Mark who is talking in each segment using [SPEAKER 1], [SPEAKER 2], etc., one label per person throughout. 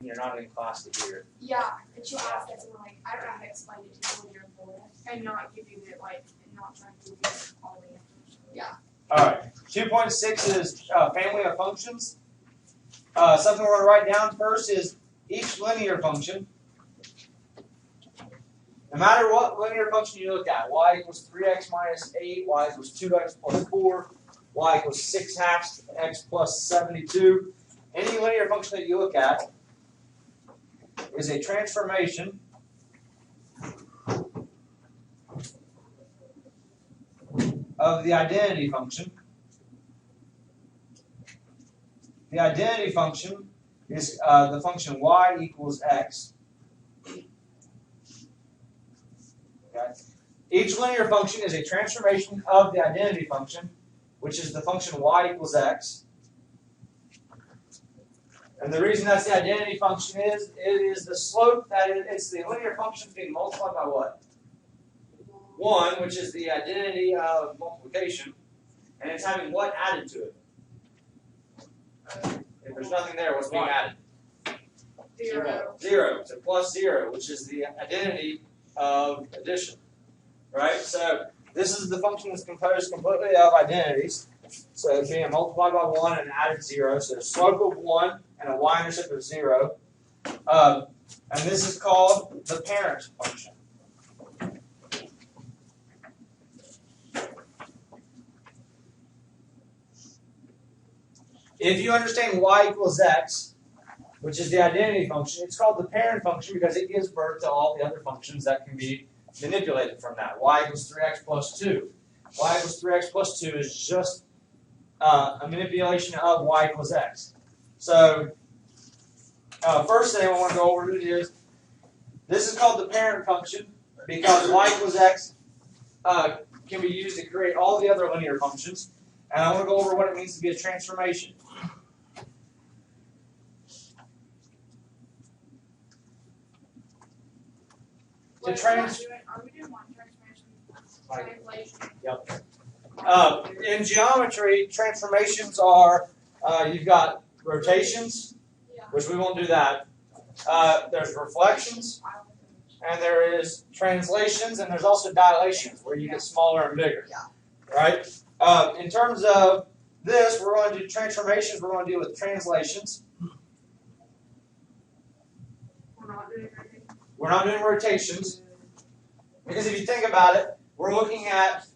[SPEAKER 1] You're not in class to hear it.
[SPEAKER 2] Yeah, and she'll ask us, and we're like, I don't know how to explain it to you when you're in Florida, and not give you the and not trying to give you all the answers. Yeah.
[SPEAKER 1] All right. 2.6 is family of functions. Something we're going to write down first is each linear function. No matter what linear function you look at, y equals 3x minus 8, y equals 2x plus 4, y equals 6 halves x plus 72. Any linear function that you look at is a transformation of the identity function. The identity function is the function y equals x. Okay. Each linear function is a transformation of the identity function, which is the function y equals x. And the reason that's the identity function is, it is the slope that it's the linear function being multiplied by what? 1, which is the identity of multiplication, and it's having what added to it? If there's nothing there, what's being added?
[SPEAKER 2] 0.
[SPEAKER 1] 0. So plus 0, which is the identity of addition. Right? So this is the function that's composed completely of identities. So it's being multiplied by 1 and added 0. So a slope of 1 and a y-intercept of 0. And this is called the parent function. If you understand y equals x, which is the identity function, it's called the parent function because it gives birth to all the other functions that can be manipulated from that. Y equals 3x plus 2. Y equals 3x plus 2 is just a manipulation of y equals x. So, first thing I want to go over is, this is called the parent function because y equals x can be used to create all the other linear functions. And I want to go over what it means to be a transformation.
[SPEAKER 2] Are we doing one transformation? Translation.
[SPEAKER 1] Yep. In geometry, transformations are, you've got rotations, which we won't do that. There's reflections, and there is translations, and there's also dilations, where you get smaller and bigger. Right? In terms of this, we're going to do transformations, we're going to deal with translations. We're not doing rotations. Because if you think about it, we're looking at,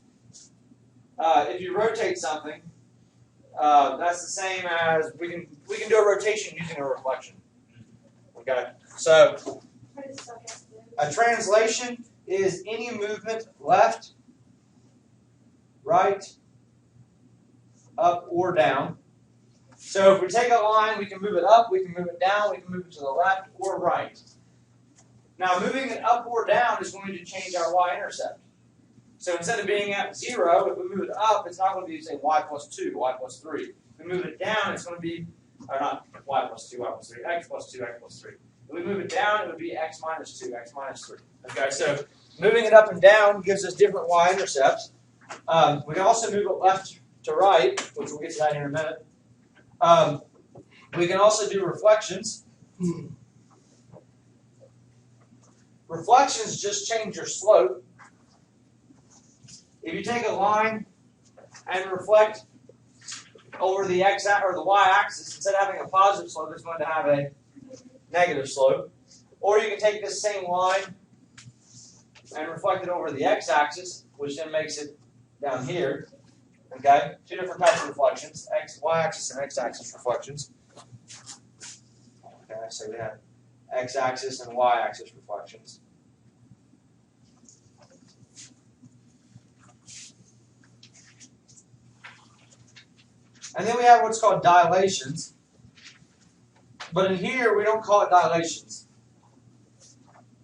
[SPEAKER 1] if you rotate something, that's the same as, we can do a rotation using a reflection. Okay? So, a translation is any movement left, right, up, or down. So if we take a line, we can move it up, we can move it down, we can move it to the left or right. Now, moving it up or down is going to change our y-intercept. So instead of being at 0, if we move it up, it's not going to be, say, y plus 2, y plus 3. If we move it down, it's going to be, or not y plus 2, y plus 3, x plus 2, x plus 3. If we move it down, it would be x minus 2, x minus 3. Okay, so moving it up and down gives us different y-intercepts. We can also move it left to right, which we'll get to that in a minute. We can also do reflections. Reflections just change your slope. If you take a line and reflect over the x or the y-axis, instead of having a positive slope, it's going to have a negative slope. Or you can take this same line and reflect it over the x-axis, which then makes it down here. Okay, two different types of reflections: y-axis and x-axis reflections. Okay, so we have x-axis and y-axis reflections. And then we have what's called dilations. But in here, we don't call it dilations.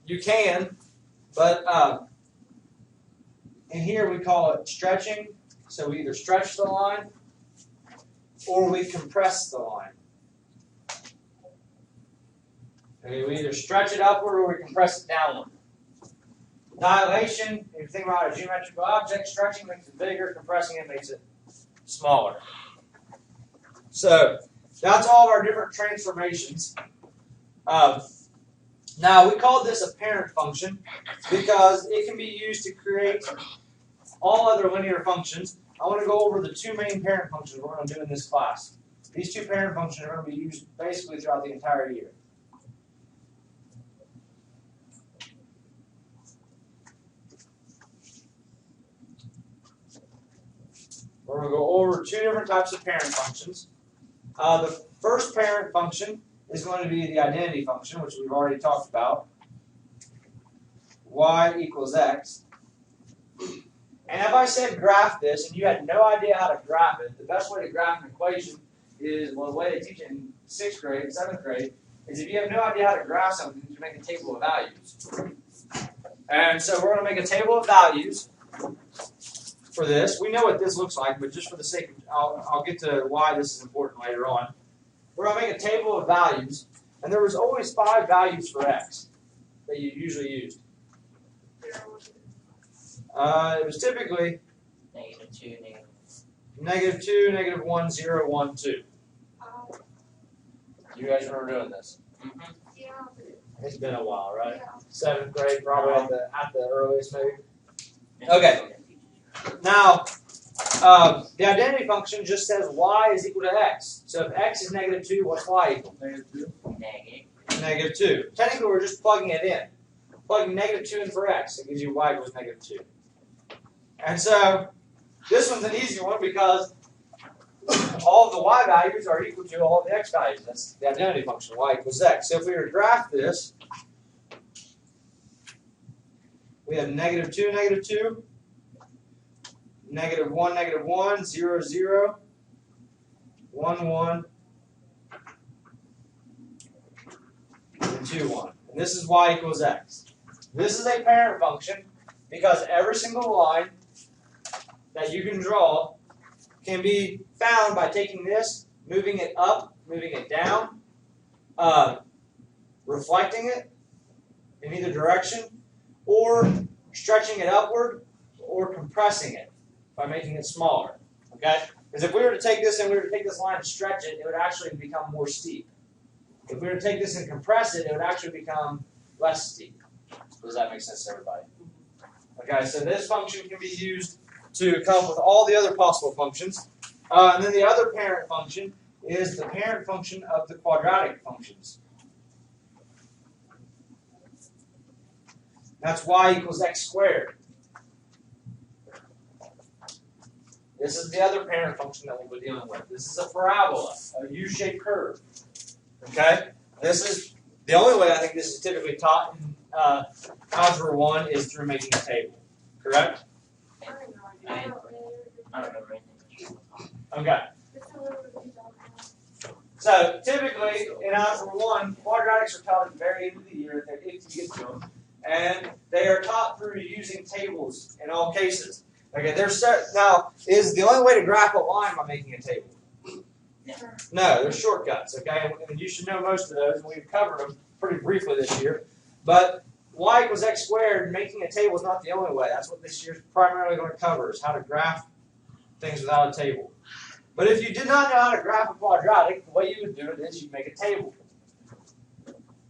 [SPEAKER 1] You can, but in here we call it stretching. So we either stretch the line or we compress the line. Okay, we either stretch it upward or we compress it downward. Dilation, if you think about a geometrical object, stretching makes it bigger, compressing it makes it smaller. So that's all of our different transformations. Now, we call this a parent function because it can be used to create all other linear functions. I want to go over the two main parent functions we're going to do in this class. These two parent functions are going to be used basically throughout the entire year. We're going to go over two different types of parent functions. The first parent function is going to be the identity function, which we've already talked about. Y equals x. And if I said graph this and you had no idea how to graph it, the best way to graph an equation is, well, the way they teach it in 6th grade, 7th grade, is if you have no idea how to graph something, you make a table of values. And so we're going to make a table of values for this. We know what this looks like, but just for the sake of, I'll get to why this is important later on. We're going to make a table of values, and there was always 5 values for x that you usually used. It was typically
[SPEAKER 3] -2,
[SPEAKER 1] -2, -1, 0, 1, 2. You guys remember doing this?
[SPEAKER 3] Mm-hmm.
[SPEAKER 2] Yeah.
[SPEAKER 1] It's been a while, right?
[SPEAKER 2] Yeah.
[SPEAKER 1] 7th grade, probably at the earliest, maybe. Okay. Now, the identity function just says y is equal to x. So if x is -2, what's y equal?
[SPEAKER 3] Negative.
[SPEAKER 1] -2. Technically, we're just plugging it in. Plugging -2 in for x, it gives you y equals -2. And so, this one's an easy one because all of the y values are equal to all of the x values. That's the identity function, y equals x. So if we were to graph this, we have -2, -2, -1, -1, 0, 0, 1, 1, and 2, 1. And this is y equals x. This is a parent function because every single line that you can draw can be found by taking this, moving it up, moving it down, reflecting it in either direction, or stretching it upward, or compressing it by making it smaller. Okay? Because if we were to take this and we were to take this line and stretch it, it would actually become more steep. If we were to take this and compress it, it would actually become less steep. Does that make sense to everybody? Okay, so this function can be used to come up with all the other possible functions. And then the other parent function is the parent function of the quadratic functions. That's y equals x squared. This is the other parent function that we'll be dealing with. This is a parabola, a U-shaped curve. Okay? This is the only way I think this is typically taught in Algebra 1 is through making a table. Correct?
[SPEAKER 3] I don't remember anything.
[SPEAKER 1] Okay. So typically in Algebra 1, quadratics are taught at the very end of the year if you get to them. And they are taught through using tables in all cases. Okay, now, is the only way to graph a line by making a table? No, there's shortcuts, okay? And you should know most of those, and we've covered them pretty briefly this year. But y equals x squared, making a table is not the only way. That's what this year's primarily going to cover, is how to graph things without a table. But if you did not know how to graph a quadratic, the way you would do it is you'd make a table.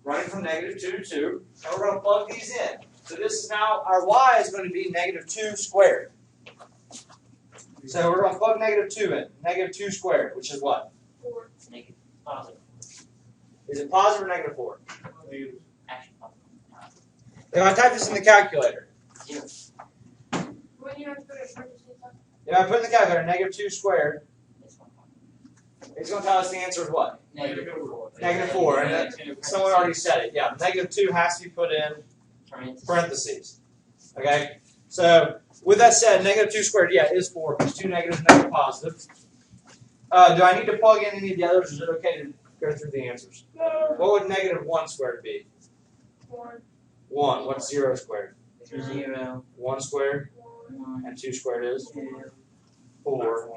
[SPEAKER 1] Running from -2 to 2, and we're going to plug these in. So this is now, our y is going to be -2 squared. So we're going to plug -2 in. -2 squared, which is what?
[SPEAKER 2] 4.
[SPEAKER 3] Negative. Positive.
[SPEAKER 1] Is it positive or -4?
[SPEAKER 3] Actually, positive.
[SPEAKER 1] If I type this in the calculator,
[SPEAKER 3] Zero.
[SPEAKER 2] When you have to put it in parentheses,
[SPEAKER 1] if I put in the calculator -2 squared,
[SPEAKER 3] This one.
[SPEAKER 1] it's going to tell us the answer is what?
[SPEAKER 3] -4.
[SPEAKER 1] -4. And someone already said it. Yeah, -2 has to be put in parentheses. Okay? So, with that said, -2 squared, yeah, it is 4 because 2 negatives make it positive. Do I need to plug in any of the others, or is it okay to go through the answers? What would -1 squared be?
[SPEAKER 2] 1.
[SPEAKER 1] 1. What's 0 squared?
[SPEAKER 3] 0.
[SPEAKER 1] 1 squared.
[SPEAKER 3] 1.
[SPEAKER 1] And 2 squared is?
[SPEAKER 3] 2.
[SPEAKER 1] 4.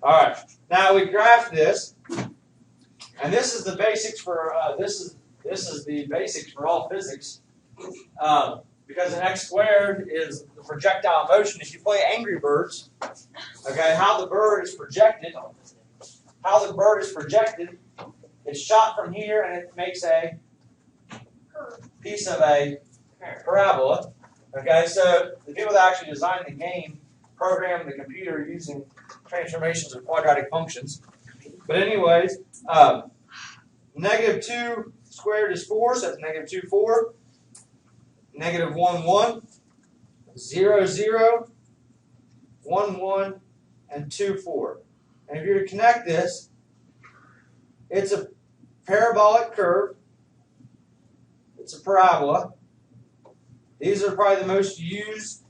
[SPEAKER 1] Alright, now we graph this, and this is the basics for, this is the basics for all physics. Because an x squared is the projectile motion. If you play Angry Birds, okay, how the bird is projected how the bird is projected. It's shot from here and it makes a piece of a parabola. Okay, so the people that actually designed the game programmed the computer using transformations of quadratic functions. But anyways, negative 2 squared is 4, so that's negative 2, 4. Negative 1, 1. 0, 0. 1, 1. And 2, 4. And if you were to connect this, it's a parabolic curve. It's a parabola. These are probably the most used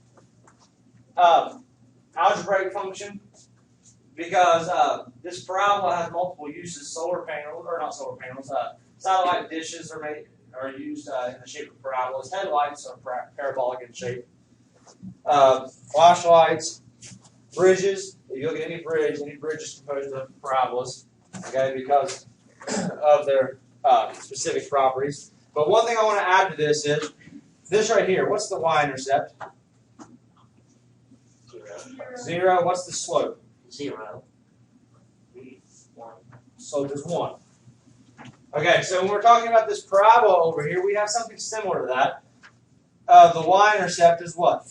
[SPEAKER 1] algebraic function because this parabola has multiple uses. Solar panels, or not solar panels, satellite dishes are used in the shape of parabolas. Headlights are parabolic in shape. Flashlights, bridges. If you look at any bridge is composed of parabolas, okay, because of their specific properties. But one thing I want to add to this is this right here. What's the y-intercept? 0. What's the slope?
[SPEAKER 3] 0. 1.
[SPEAKER 1] Slope is 1. Okay, so when we're talking about this parabola over here, we have something similar to that. The y-intercept is what?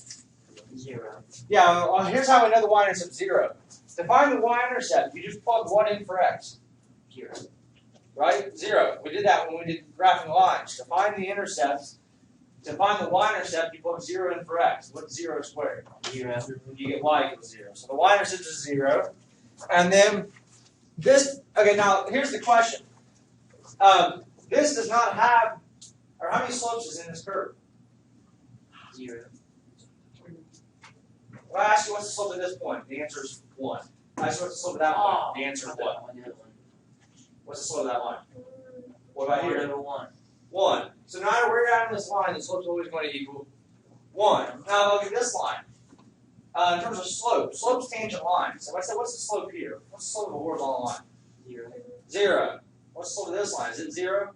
[SPEAKER 3] 0.
[SPEAKER 1] Yeah, well, here's how we know the y-intercept is 0. To find the y-intercept, you just plug what in for x?
[SPEAKER 3] 0.
[SPEAKER 1] Right? 0. We did that when we did graphing lines. To find the intercepts, to find the y-intercept, you plug 0 in for x. What's 0 squared?
[SPEAKER 3] 0.
[SPEAKER 1] You get y equals 0. So the y-intercept is 0. And then this, okay, now here's the question. This does not have, or how many slopes is in this curve?
[SPEAKER 3] 0.
[SPEAKER 1] If I ask you what's the slope at this point, the answer is 1. If I ask you what's the slope at that point, the answer is what? What's the slope of that line? What about here?
[SPEAKER 3] 1.
[SPEAKER 1] 1. So no matter where you're at on this line, the slope's always going to equal 1. Now look at this line. In terms of slope, slope's tangent lines. So if I say, what's the slope here? What's the slope of a horizontal line?
[SPEAKER 3] 0.
[SPEAKER 1] 0. What's the slope of this line? Is it 0?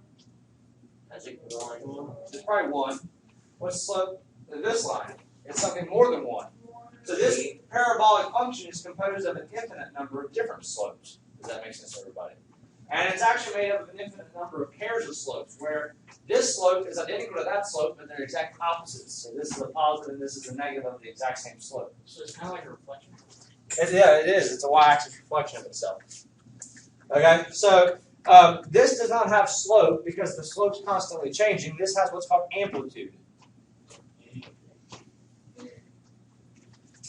[SPEAKER 3] That's equal to 1.
[SPEAKER 1] It's probably 1. What's the slope of this line? It's something more than 1. So this parabolic function is composed of an infinite number of different slopes. Does that make sense to everybody? And it's actually made up of an infinite number of pairs of slopes, where this slope is identical to that slope, but they're exact opposites. So this is a positive and this is a negative of the exact same slope.
[SPEAKER 3] So it's kind of like a reflection.
[SPEAKER 1] Yeah, it is. It's a y-axis reflection of itself. Okay, so this does not have slope because the slope's constantly changing. This has what's called amplitude.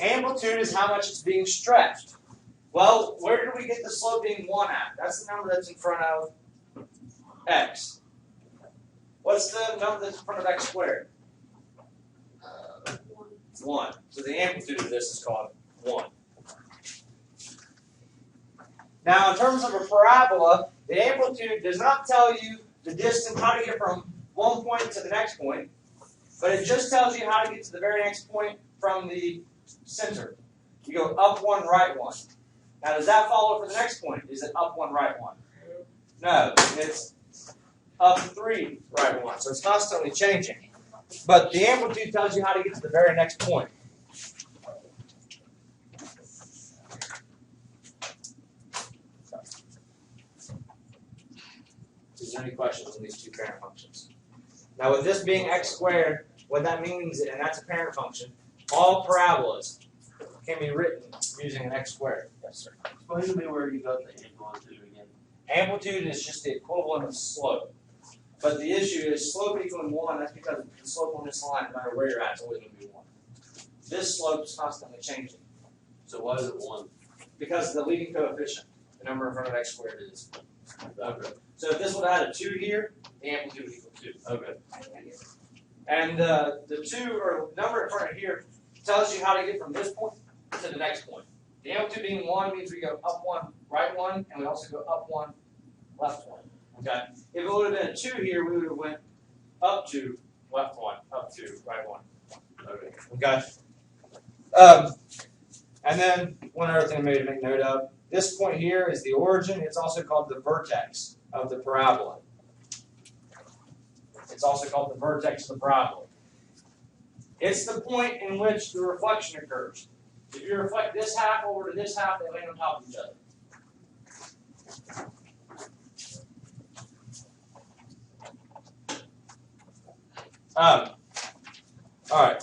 [SPEAKER 1] Amplitude is how much it's being stretched. Well, where did we get the slope being 1 at? That's the number that's in front of x. What's the number that's in front of x squared? 1. So the amplitude of this is called 1. Now, in terms of a parabola, the amplitude does not tell you the distance, how to get from one point to the next point, but it just tells you how to get to the very next point from the center. You go up 1, right 1. Now, does that follow for the next point? Is it up 1, right 1? No, it's up 3, right 1. So it's constantly changing. But the amplitude tells you how to get to the very next point. Is there any questions on these two parent functions? Now, with this being x squared, what that means, and that's a parent function, all parabolas can be written using an x squared. Yes, sir.
[SPEAKER 4] Explain to me where you got the amplitude again.
[SPEAKER 1] Amplitude is just the equivalent of slope. But the issue is slope equaling 1, that's because the slope on this line, no matter where you're at, is always going to be 1. This slope is constantly changing.
[SPEAKER 4] So why is it 1?
[SPEAKER 1] Because the leading coefficient, the number in front of x squared is.
[SPEAKER 4] Okay.
[SPEAKER 1] So if this would add a 2 here, the amplitude would equal 2.
[SPEAKER 4] Okay.
[SPEAKER 1] And the 2, or number in front of here, tells you how to get from this point to the next point. The amplitude being 1 means we go up 1, right 1, and we also go up 1, left 1. Okay? If it would have been a 2 here, we would have went up 2, left 1, up 2, right 1.
[SPEAKER 4] Okay.
[SPEAKER 1] Okay? And then one other thing I made to make note of, this point here is the origin. It's also called the vertex of the parabola. It's also called the vertex of the parabola. It's the point in which the reflection occurs. If you reflect this half over to this half, they land on top of each other. All right.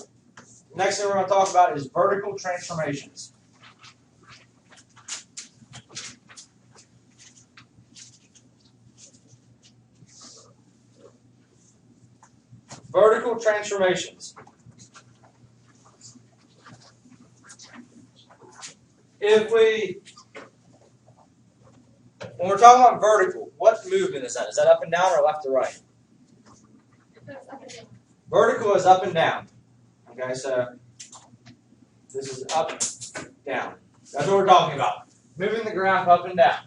[SPEAKER 1] Next thing we're going to talk about is vertical transformations. Vertical transformations. When we're talking about vertical, what movement is that? Is that up and down or left to right?
[SPEAKER 2] That's up and down.
[SPEAKER 1] Vertical is up and down. Okay, so this is up, down. That's what we're talking about. Moving the graph up and down.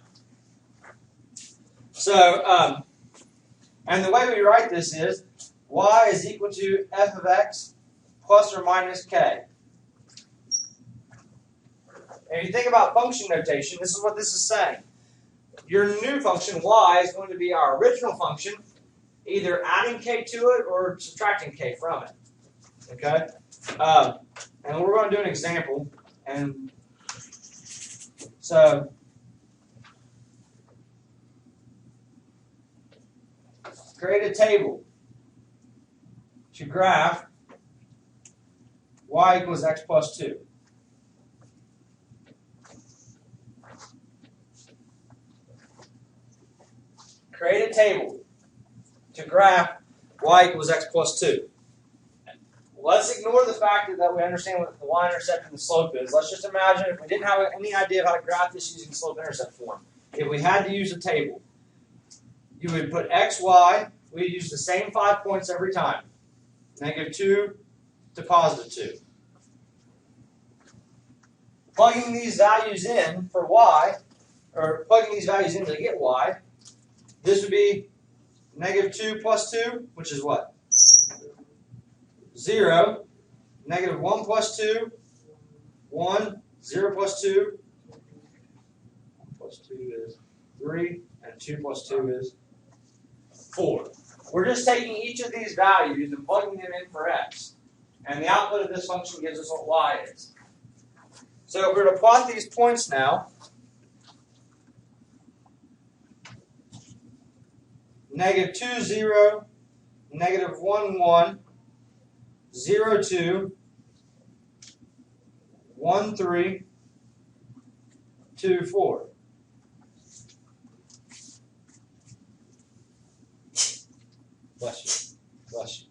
[SPEAKER 1] So, and the way we write this is y is equal to f of x plus or minus k. And if you think about function notation, this is what this is saying. Your new function, y, is going to be our original function, either adding k to it or subtracting k from it. Okay? And we're going to do an example. And so, create a table to graph y equals x plus 2. Create a table to graph y equals x plus 2. Let's ignore the fact that we understand what the y-intercept and the slope is. Let's just imagine if we didn't have any idea of how to graph this using slope-intercept form. If we had to use a table, you would put x, y. We'd use the same 5 points every time. -2 to +2. Plugging these values in for y, or plugging these values in to get y, this would be -2 plus 2, which is what? 0. -1 plus 2, 1. 0 plus 2, 1 plus 2 is 3, and 2 plus 2 is 4. We're just taking each of these values and plugging them in for x. And the output of this function gives us what y is. So if we're to plot these points now, -2, 0, -1, 1, 0, 2, 1, 3, 2, 4. Bless you. Bless you.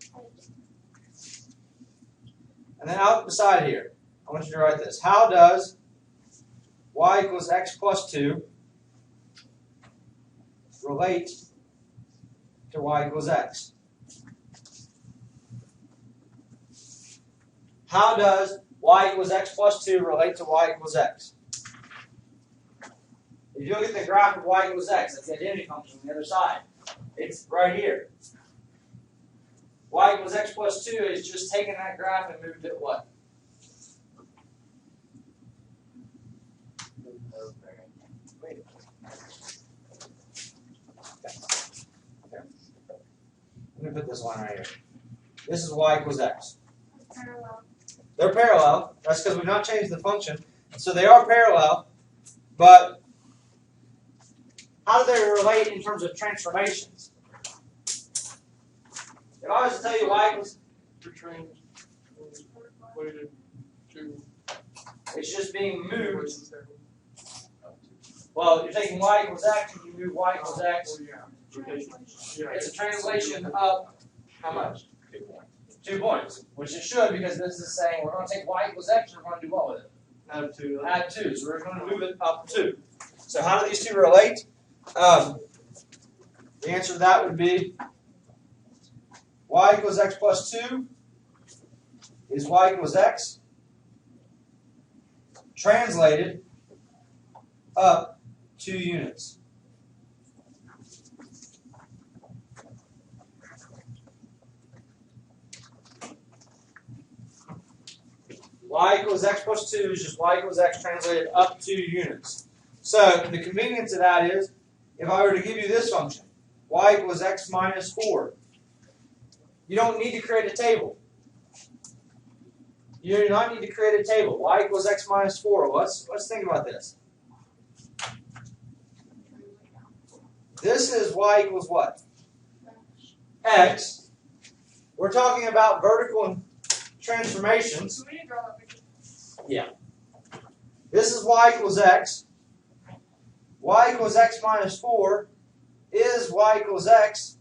[SPEAKER 1] And then out beside here, I want you to write this. How does y equals x plus 2 relate to y equals x? How does y equals x plus 2 relate to y equals x? If you look at the graph of y equals x, that's the identity function on the other side. It's right here. Y equals x plus 2 is just taking that graph and moved it what? Wait. Okay. Let me put this line right here. This is y equals x.
[SPEAKER 2] Parallel.
[SPEAKER 1] They're parallel. That's because we've not changed the function. So they are parallel, but how do they relate in terms of transformations? If I was to tell you y equals,
[SPEAKER 5] Weighted to
[SPEAKER 1] it's just being moved. Well, you're taking y equals x and you move y equals x. It's a translation of how much? 2 points, which it should, because this is saying we're going to take y equals x and we're going to do what with it?
[SPEAKER 5] add to
[SPEAKER 1] Add 2. So we're going to move it up 2. So how do these two relate? The answer to that would be y equals x plus 2 is y equals x translated up 2 units. Y equals x plus 2 is just y equals x translated up 2 units. So the convenience of that is, if I were to give you this function, y equals x minus 4, you don't need to create a table. You do not need to create a table. Y equals x minus 4. Let's think about this. This is y equals what? X. We're talking about vertical transformations.
[SPEAKER 2] So we need to draw that picture.
[SPEAKER 1] This is y equals x. Y equals x minus 4 is y equals x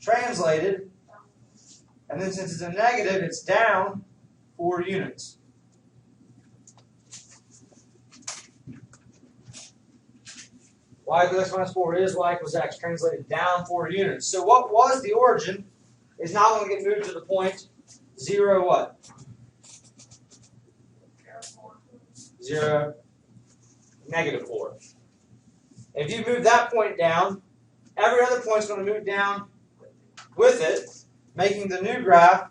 [SPEAKER 1] translated. And then since it's a negative, it's down 4 units. Y equals x minus 4 is y equals x translated down 4 units. So what was the origin is now going to get moved to the point 0 what? 0, negative 4. If you move that point down, every other point is going to move down with it, making the new graph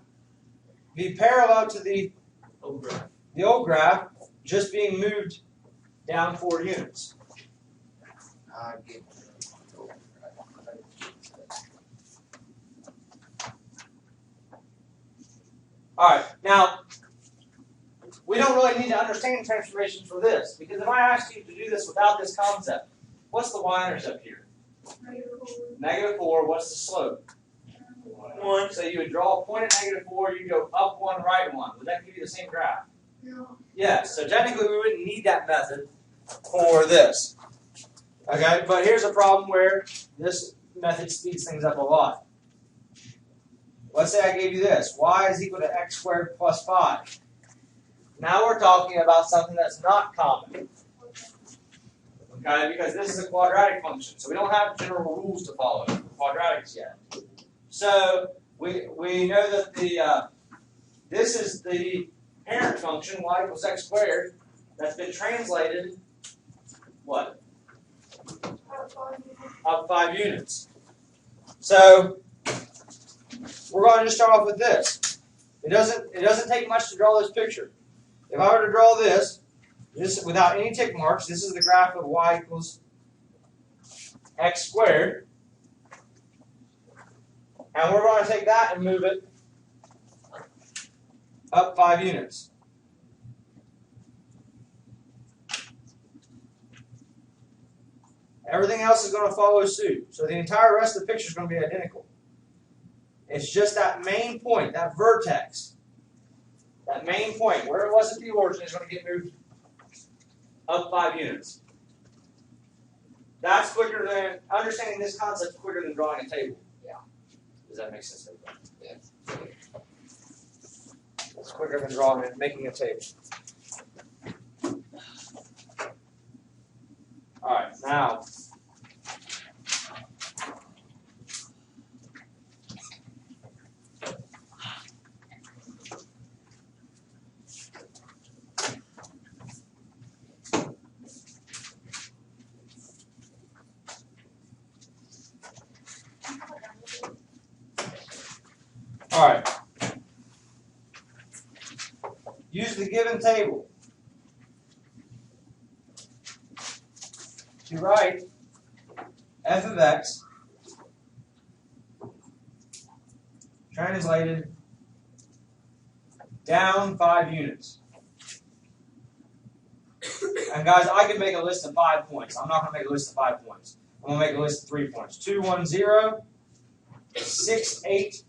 [SPEAKER 1] be parallel to the old graph, just being moved down 4 units. Alright, now, we don't really need to understand transformations for this, because if I asked you to do this without this concept, what's the y-intercept here? Negative 4, what's the slope? 1. So you would draw a point at negative 4, you go up 1, right 1. Would that give you the same graph?
[SPEAKER 2] No.
[SPEAKER 1] Yes, so technically we wouldn't need that method for this. Okay, but here's a problem where this method speeds things up a lot. Let's say I gave you this. Y is equal to x squared plus 5. Now we're talking about something that's not common. Okay, because this is a quadratic function. So we don't have general rules to follow for quadratics yet. So we know that this is the parent function, y equals x squared, that's been translated, what? Up 5 units. So we're going to just start off with this. It doesn't take much to draw this picture. If I were to draw this without any tick marks, this is the graph of y equals x squared. And we're going to take that and move it up 5 units. Everything else is going to follow suit. So the entire rest of the picture is going to be identical. It's just that main point, that vertex, that main point, where it was at the origin, is going to get moved up 5 units. That's quicker than, understanding this concept is quicker than drawing a table.
[SPEAKER 2] Yeah.
[SPEAKER 1] Does that make sense? Yeah. It's quicker than drawing and making a table. Alright, now. Alright. Use the given table to write f of x translated down 5 units. And guys, I can make a list of 5 points. I'm not going to make a list of 5 points. I'm going to make a list of 3 points. 2, 1, 0, 6, 8,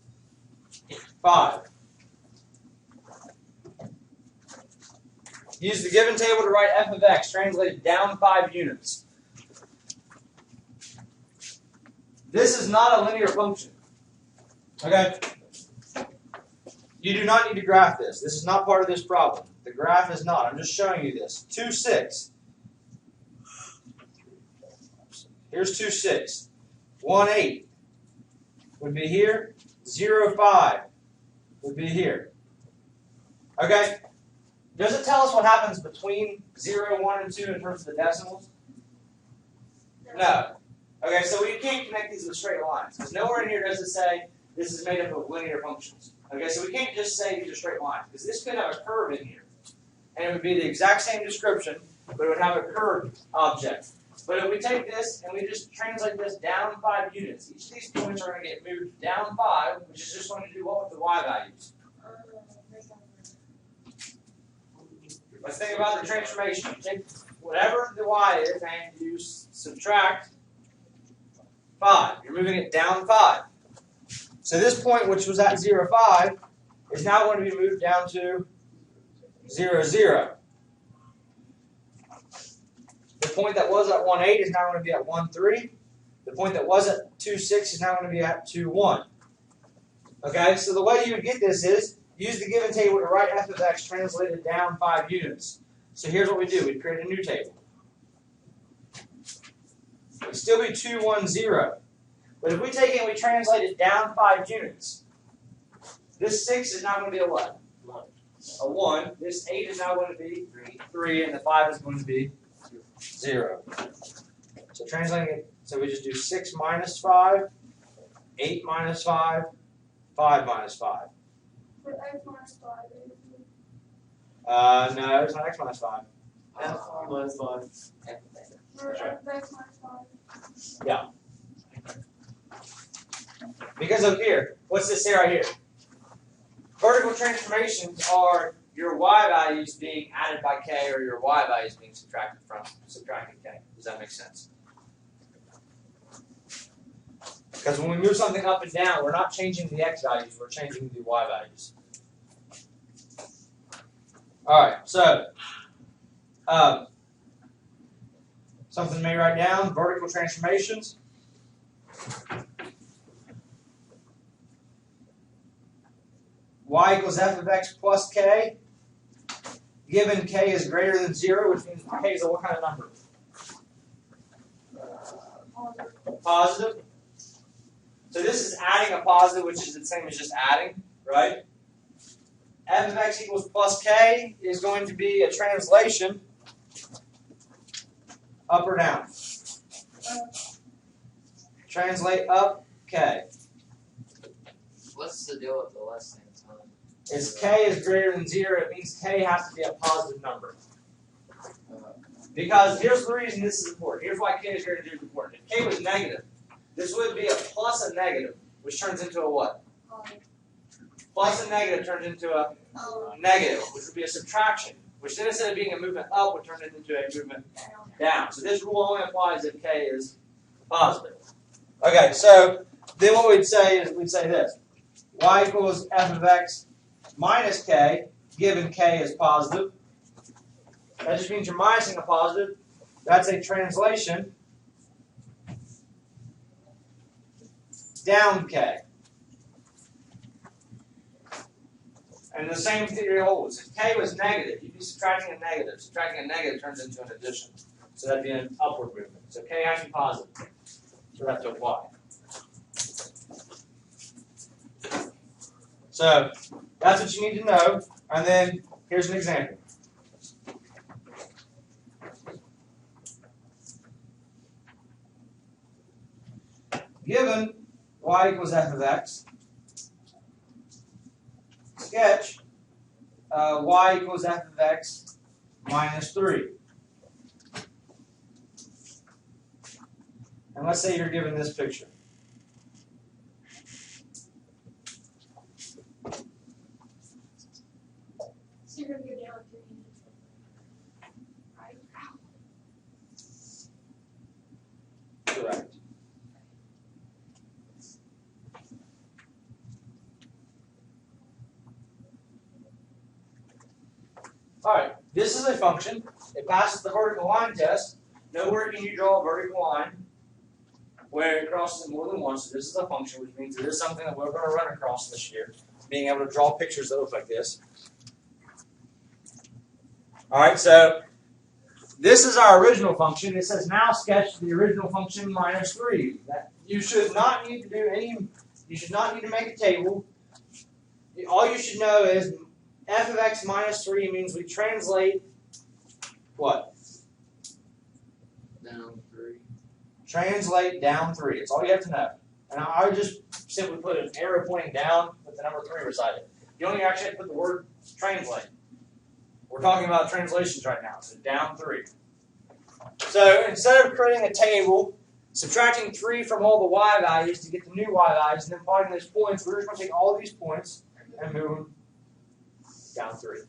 [SPEAKER 1] 5. Use the given table to write f of x translated down 5 units. This is not a linear function. Okay? You do not need to graph this. This is not part of this problem. The graph is not. I'm just showing you this. 2, 6. Here's 2, 6. 1, 8 would be here. 0, 5 would be here. Okay? Does it tell us what happens between 0, 1, and 2 in terms of the decimals? No. Okay, so we can't connect these with straight lines. Because nowhere in here does it say this is made up of linear functions. Okay, so we can't just say these are straight lines. Because this could have a curve in here. And it would be the exact same description, but it would have a curved object. But if we take this and we just translate this down 5 units, each of these points are going to get moved down 5, which is just going to do what with the y values? Let's think about the transformation. You take whatever the y is and you subtract 5. You're moving it down 5. So this point, which was at 0, 5, is now going to be moved down to 0, 0. The point that was at 1, 8 is now going to be at 1, 3. The point that was at 2, 6 is now going to be at 2, 1. Okay, so the way you would get this is use the given table to write f of x translated down 5 units. So here's what we do. We'd create a new table. It would still be 2, 1, 0. But if we take it and we translate it down 5 units, this 6 is now going to be a what?
[SPEAKER 3] 1.
[SPEAKER 1] A 1. This 8 is now going to be 3, and the 5 is going to be 0. So translating it, so we just do 6 minus 5, 8 minus 5, 5 minus 5.
[SPEAKER 2] For x minus 5,
[SPEAKER 1] No, it's not x minus 5.
[SPEAKER 5] F minus 5.
[SPEAKER 2] for
[SPEAKER 1] Sure.
[SPEAKER 2] x minus 5.
[SPEAKER 1] Because of here, what's this here right here? Vertical transformations are your y values being added by k or your y values being subtracted from k. Does that make sense? Because when we move something up and down, we're not changing the x values, we're changing the y values. Alright, so something may write down, vertical transformations. Y equals f of x plus k, given k is greater than 0, which means k is a what kind of number? Positive. So this is adding a positive, which is the same as just adding, right? F of x equals plus k is going to be a translation up or down. Translate up k.
[SPEAKER 3] What's the deal with the less than sign?
[SPEAKER 1] Is k is greater than 0, it means k has to be a positive number. Because here's the reason this is important. Here's why k is greater than 0 is important. If k was negative, this would be a plus a negative, which turns into a what? Plus a negative turns into a negative, which would be a subtraction, which then instead of being a movement up would turn it into a movement down. So this rule only applies if k is positive. Okay, so then what we'd say is we'd say this. Y equals f of x minus k, given k is positive. That just means you're minusing a positive. That's a translation down k. And the same theory holds. If k was negative, you'd be subtracting a negative. Subtracting a negative turns into an addition. So that'd be an upward movement. So k has to be positive. So we have to apply. So that's what you need to know. And then here's an example. Given y equals f of x, sketch y equals f of x minus 3. And let's say you're given this picture.
[SPEAKER 2] So you're going to go down 3 units. Right?
[SPEAKER 1] Correct. Alright, this is a function. It passes the vertical line test. Nowhere can you draw a vertical line where it crosses it more than once. So this is a function, which means it is something that we're going to run across this year. Being able to draw pictures that look like this. Alright, so this is our original function. It says now sketch the original function minus 3. That you should not need to do any, you should not need to make a table. All you should know is f of x minus 3 means we translate what?
[SPEAKER 3] Down 3.
[SPEAKER 1] Translate down 3. It's all you have to know. And I would just simply put an arrow pointing down with the number 3 beside it. You only actually have to put the word translate. We're talking about translations right now, so down 3. So instead of creating a table, subtracting 3 from all the y values to get the new y values, and then plotting those points, we're just going to take all of these points and move them down 3.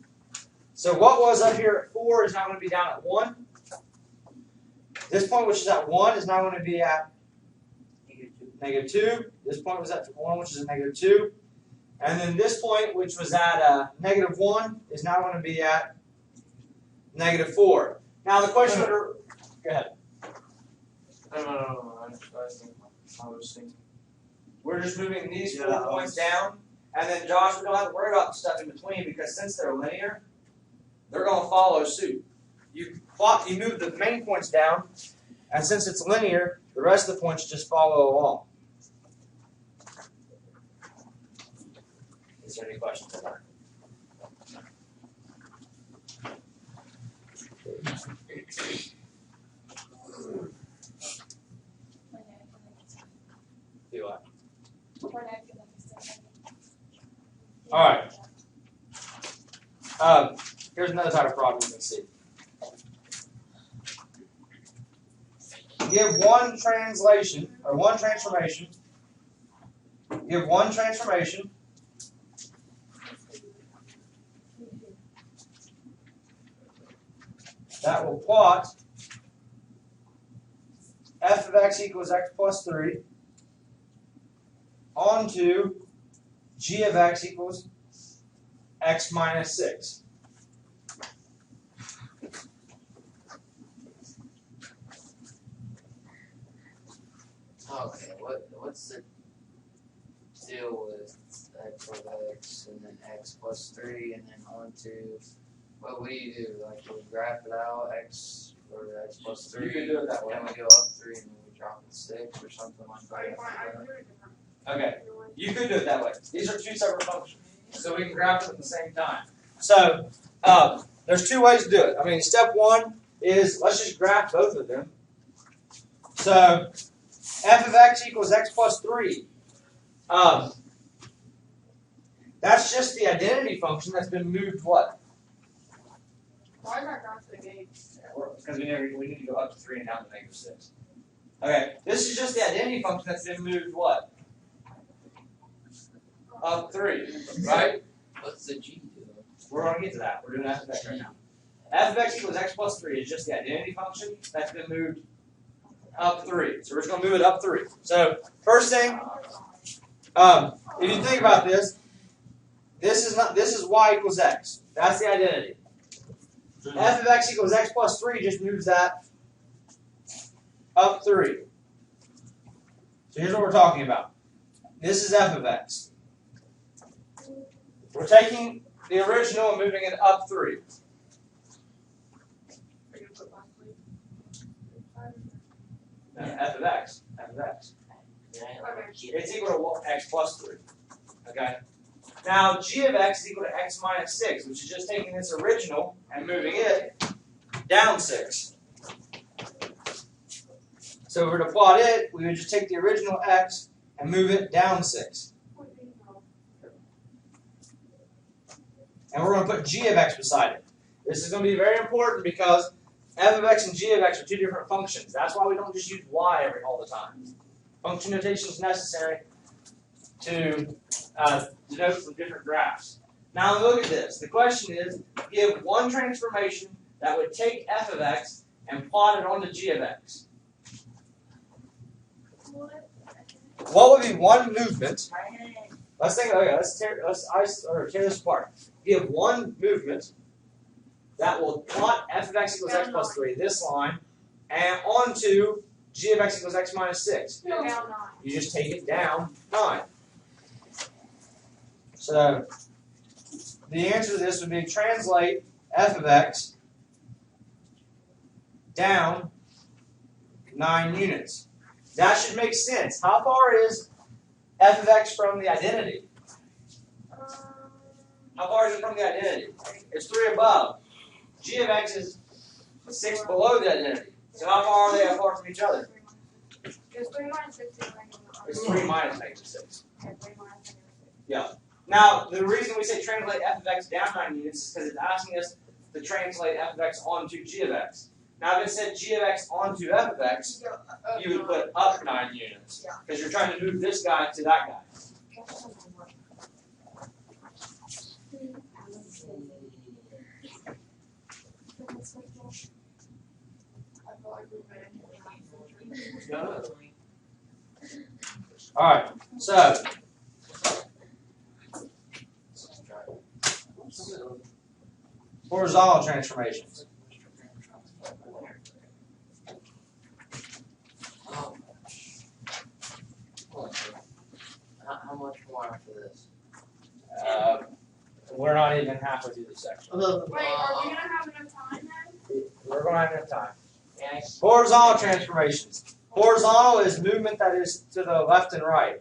[SPEAKER 1] So what was up here at 4 is now going to be down at 1. This point, which is at 1, is now going to be at -2. This point was at 1, which is a -2. And then this point, which was at -1, is now going to be at -4. Now the question would, go ahead.
[SPEAKER 5] No. I was thinking.
[SPEAKER 1] We're just moving these
[SPEAKER 5] Yeah,
[SPEAKER 1] 4 points down, and then Josh, we don't have to worry about the stuff in between because since they're linear, they're going to follow suit. You move the main points down, and since it's linear, the rest of the points just follow along. Is there any questions on that? Do what? All right. Here's another type of problem you can see. Give one translation or one transformation. Give one transformation that will plot f of x equals x plus 3 onto g of x equals x minus 6.
[SPEAKER 3] Okay, what's the deal with x of x and then x plus 3 and then on to what do you do? Like we graph it out, x or x plus 3,
[SPEAKER 1] You can do it that way.
[SPEAKER 3] and we go up 3 and then we drop it 6 or something like that.
[SPEAKER 1] Okay, you could do it that way. These are two separate functions, so we can graph them at the same time. So there's two ways to do it. I mean, step one is let's just graph both of them. So f of x equals x plus 3. That's just the identity function that's been moved what?
[SPEAKER 2] Why am I not the game?
[SPEAKER 1] Because we need to go up to 3 and down to -6. Okay, this is just the identity function that's been moved what? Up 3, right?
[SPEAKER 3] What's the g do?
[SPEAKER 1] We're going to get to that. We're doing f of x right now. F of x equals x plus 3 is just the identity function that's been moved up 3. So we're just going to move it up 3. So first thing, if you think about this, this is y equals x. That's the identity. F of x equals x plus 3 just moves that up 3. So here's what we're talking about. This is f of x. We're taking the original and moving it up 3. No, f of x. F of x. It's equal to x plus 3. Okay? Now, g of x is equal to x minus 6, which is just taking this original and moving it down 6. So if we were to plot it, we would just take the original x and move it down 6. And we're going to put g of x beside it. This is going to be very important because f of x and g of x are two different functions. That's why we don't just use y all the time. Function notation is necessary to denote some different graphs. Now look at this. The question is, give one transformation that would take f of x and plot it onto g of x. What would be one movement? Let's think. Okay, let's tear this apart. Give one movement that will plot f of x equals x plus 3, this line, and onto g of x equals x minus 6. You just take it down 9. So the answer to this would be translate f of x down 9 units. That should make sense. How far is f of x from the identity? How far is it from the identity? It's 3 above. G of x is 6 below the identity. So how far are they apart from each other?
[SPEAKER 2] It's 3 minus 6.
[SPEAKER 1] It's 3 minus -6. Yeah. Now, the reason we say translate f of x down 9 units is because it's asking us to translate f of x onto g of x. Now, if it said g of x onto f of x, you would put up 9 units. Because you're trying to move this guy to that guy. Alright, so horizontal transformations.
[SPEAKER 3] How much more after this?
[SPEAKER 1] We're not even halfway through the section.
[SPEAKER 2] Wait, are we gonna have enough time then?
[SPEAKER 1] We're going to have enough time. Horizontal transformations. Horizontal is movement that is to the left and right.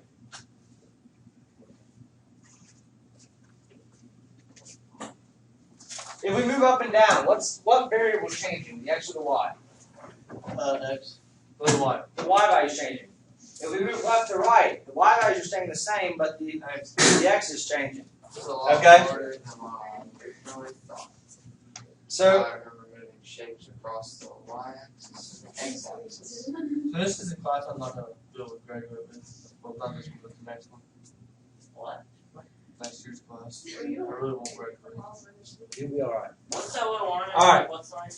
[SPEAKER 1] If we move up and down, what variable is changing? The x or the y?
[SPEAKER 5] X.
[SPEAKER 1] The y. The y value is changing. If we move left to right, the y values are staying the same, but the x is changing.
[SPEAKER 3] It's a lot
[SPEAKER 1] Okay.
[SPEAKER 3] harder than I originally thought.
[SPEAKER 1] So
[SPEAKER 3] I remember moving shapes across the y-axis and x-axis.
[SPEAKER 5] So this is a class I'm not gonna deal with Greg with. We'll done this one with the next one.
[SPEAKER 3] What?
[SPEAKER 5] Next year's class. I really won't Greg with it.
[SPEAKER 1] you'll be all right.
[SPEAKER 6] What's that little one?
[SPEAKER 1] All right.
[SPEAKER 6] What sign?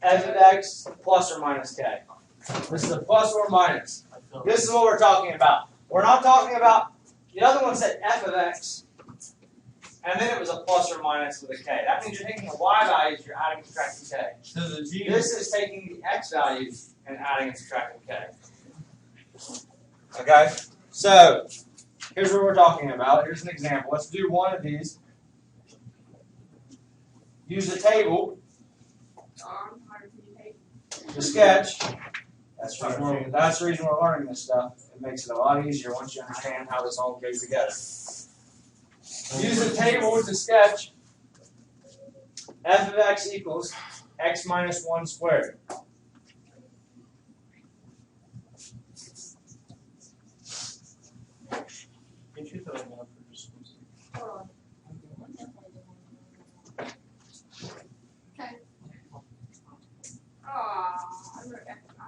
[SPEAKER 1] F of x plus or minus k. This is a plus or minus.
[SPEAKER 5] I feel
[SPEAKER 1] This is what we're talking about. We're not talking about, the other one said f of x, and then it was a plus or minus with a k. That means you're taking the y values, you're adding and subtracting k.
[SPEAKER 5] so the G
[SPEAKER 1] This is taking the x values and adding and subtracting k. Okay? So, here's what we're talking about. Here's an example. Let's do one of these. Use the table to sketch. That's the reason we're learning this stuff. It makes it a lot easier once you understand how this all goes together. Use the table to sketch f of x equals x minus 1 squared.
[SPEAKER 5] Can you throw it down for just one second?
[SPEAKER 2] Hold on. Okay. I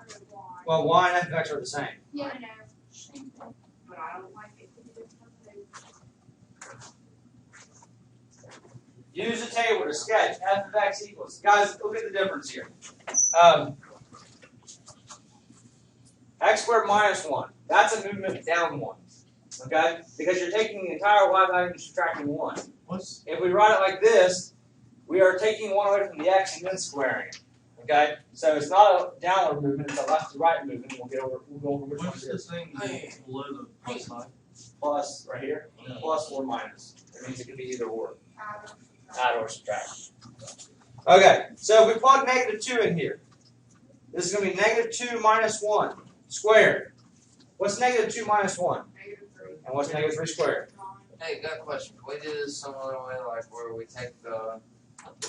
[SPEAKER 2] wrote Y.
[SPEAKER 1] Well, y and f of x are the same.
[SPEAKER 2] Yeah, I know. But I don't like it to be different.
[SPEAKER 1] Use the table to sketch f of x equals. Guys, look at the difference here. X squared minus 1. That's a movement down 1. Okay? Because you're taking the entire y value and subtracting 1.
[SPEAKER 5] What's
[SPEAKER 1] If we write it like this, we are taking 1 away from the x and then squaring it. Okay? So it's not a downward movement, it's a left to right movement. We'll go over which one
[SPEAKER 5] what's
[SPEAKER 1] it
[SPEAKER 5] the
[SPEAKER 1] is.
[SPEAKER 5] thing below the plus sign?
[SPEAKER 1] Plus right here, plus or minus. It means it can be either or. Add or subtract. Okay, so if we plug negative 2 in here, this is going to be negative 2 minus 1 squared. What's negative 2 minus 1?
[SPEAKER 2] -3.
[SPEAKER 1] And what's negative 3 squared?
[SPEAKER 3] Hey, got a question. Can we do this some other way, like where we take the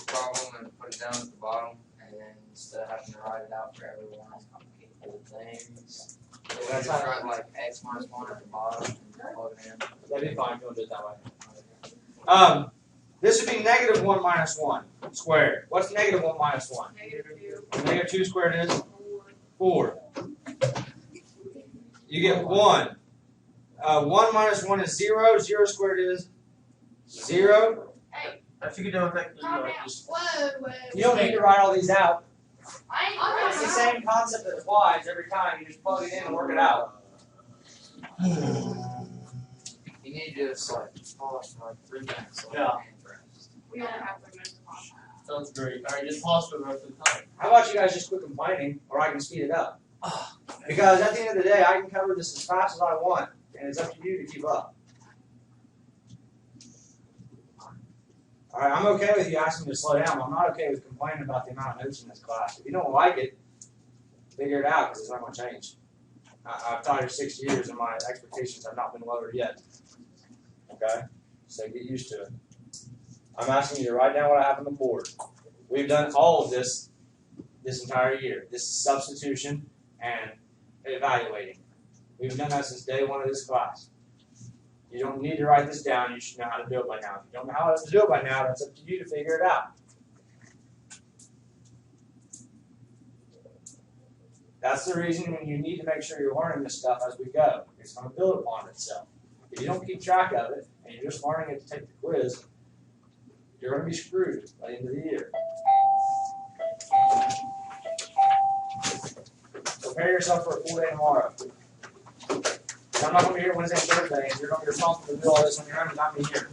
[SPEAKER 3] problem and put it down at the bottom, and then instead of having to write it out for everyone, the things, we
[SPEAKER 1] That's
[SPEAKER 3] just
[SPEAKER 1] how-
[SPEAKER 3] write like x minus 1 at the bottom and plug it in.
[SPEAKER 1] That'd be fine if you want to do it that way. This would be negative 1 minus 1 squared. What's negative 1 minus 1?
[SPEAKER 2] -2.
[SPEAKER 1] Negative 2 squared is
[SPEAKER 2] 4.
[SPEAKER 1] 4. You get 1. 1 minus 1 is 0. 0 squared is 0.
[SPEAKER 5] I figured out that
[SPEAKER 2] Calm down.
[SPEAKER 5] just
[SPEAKER 2] Whoa.
[SPEAKER 1] You don't need to write all these out.
[SPEAKER 2] I
[SPEAKER 1] It's the same concept that applies every time. You just plug it in and work it out.
[SPEAKER 3] You need to just like pause for like 3 minutes. So
[SPEAKER 5] Yeah.
[SPEAKER 2] We only have 3 minutes to watch.
[SPEAKER 5] sounds great. Alright, just pause for the rest of the time.
[SPEAKER 1] How about you guys just quit complaining, or I can speed it up? Because at the end of the day, I can cover this as fast as I want, and it's up to you to keep up. Alright, I'm okay with you asking me to slow down, but I'm not okay with complaining about the amount of notes in this class. If you don't like it, figure it out, because it's not going to change. I've taught here 6 years, and my expectations have not been lowered yet. Okay? So get used to it. I'm asking you to write down what I have on the board. We've done all of this entire year. This is substitution and evaluating. We've done that since day 1 of this class. You don't need to write this down. You should know how to do it by now. If you don't know how to do it by now, that's up to you to figure it out. That's the reason when you need to make sure you're learning this stuff as we go. It's going to build upon itself. If you don't keep track of it, and you're just learning it to take the quiz, you're going to be screwed by the end of the year. Prepare yourself for a full day tomorrow. I'm not gonna be here Wednesday and Thursday, and you're gonna be responsible to do all this on your own without me here.